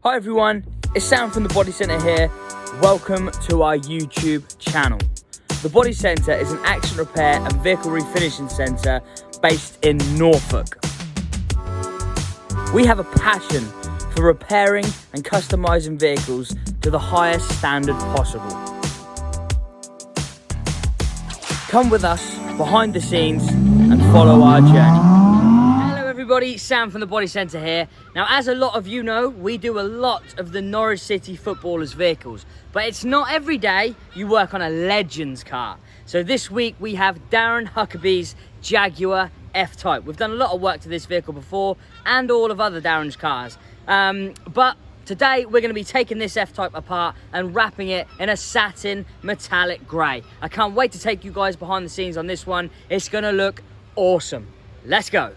Hi everyone, it's Sam from the Body Centre here. Welcome to our YouTube channel. The Body Centre is an accident repair and vehicle refinishing centre based in Norfolk. We have a passion for repairing and customising vehicles to the highest standard possible. Come with us behind the scenes and follow our journey. Hello everybody, Sam from the Body Centre here. Now, as a lot of you know, we do a lot of the Norwich City footballers' vehicles, but it's not every day you work on a Legends car. So this week we have Darren Huckerby's Jaguar F-Type. We've done a lot of work to this vehicle before and all of other Darren's cars. But today we're going to be taking this F-Type apart and wrapping it in a satin metallic grey. I can't wait to take you guys behind the scenes on this one. It's going to look awesome. Let's go.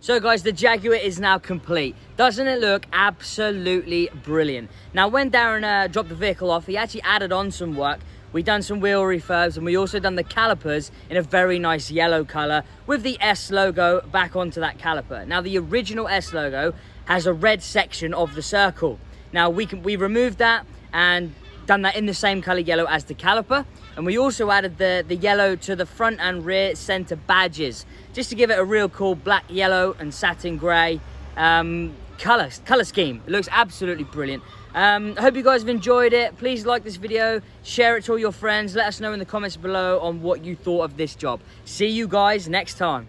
So guys, the Jaguar is now complete. Doesn't it look absolutely brilliant? Now when Darren dropped the vehicle off, he actually added on some work. We done some wheel refurbs, and we also done the calipers in a very nice yellow color with the S logo back onto that caliper. Now the original S logo has a red section of the circle. Now we removed that and done that in the same color yellow as the caliper, and we also added the yellow to the front and rear center badges, just to give it a real cool black, yellow and satin gray color scheme. It looks absolutely brilliant. I hope you guys have enjoyed it. Please like this video, share it to all your friends, let us know in the comments below on what you thought of this job. See you guys next time.